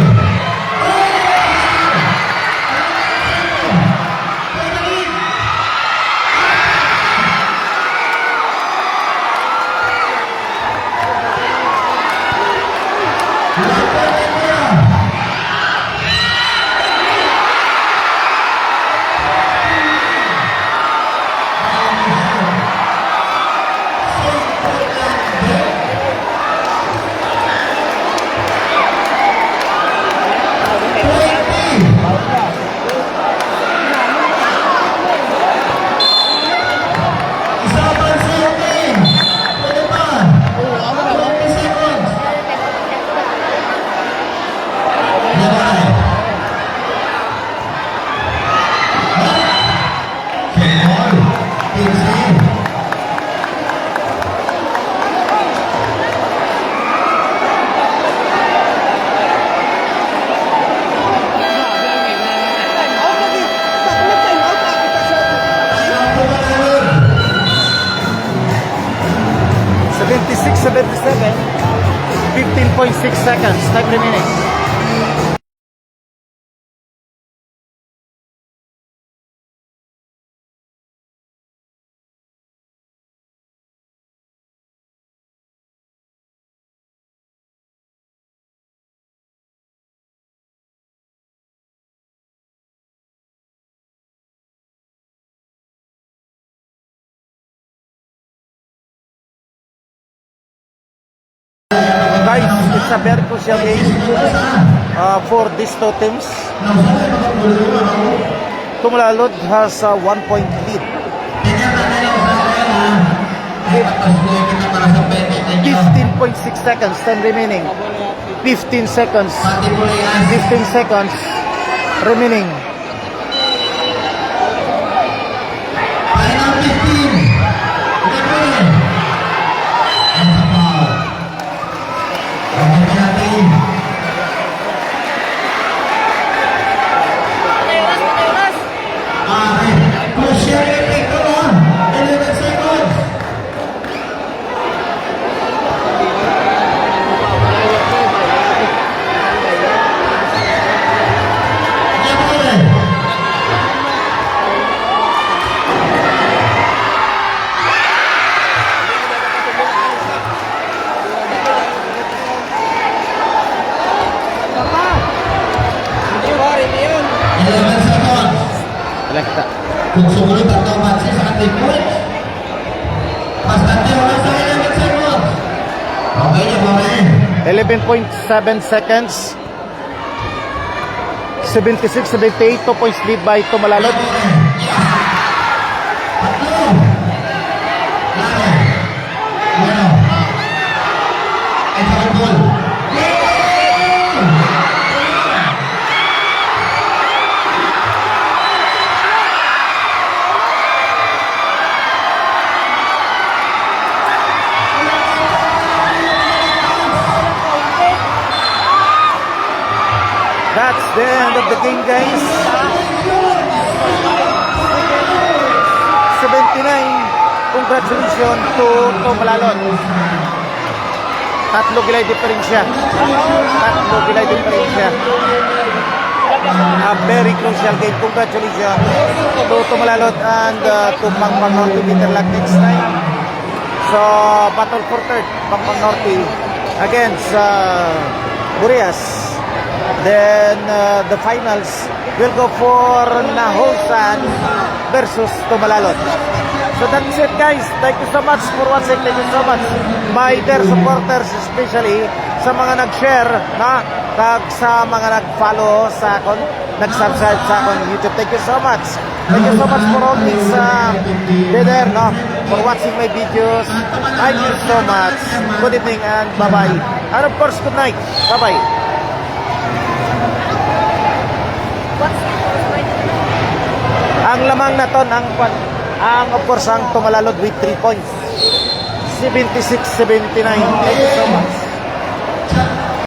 Seventy-six, 77. 15.6 seconds. Time remaining. Guys, it's a very crucial game for these two teams. Tumalalod has a 1-point lead. 15.6 seconds, time remaining. 15 seconds. 15 seconds remaining. Elekta. Kung sumunod ang tomatsi sa ating points. Mas nanti wala sa 11 seconds. Okay niya ba rin? 11.7 seconds. 76, 78, 2 points lead by Tumalalod. Tatlo. Lari. Bueno. Ito ang goal. That's the end of the game, guys. 79. Congratulations to Tumalalod. Tatlo gilay diferensya. Tatlo gilay diferensya. A very crucial game. Congratulations to Tumalalod and to Pangpang Norte Interlag next time. So, battle for third, Pangpang Norte against Burias. Then the finals will go for Nahosan versus Tumalalod. So that's it, guys. Thank you so much for watching. Thank you so much my dear supporters, especially sa mga nag-share na sa mga nag-follow sa akon, nag-subscribe sa akon YouTube. Thank you so much. Thank you so much for all this there, no, for watching my videos. Thank you so much. Good evening and bye-bye. And of course, good night. Bye-bye. Ang lamang na ton ang of course ang tumalalod with 3 points. 76-79. Thank you so much.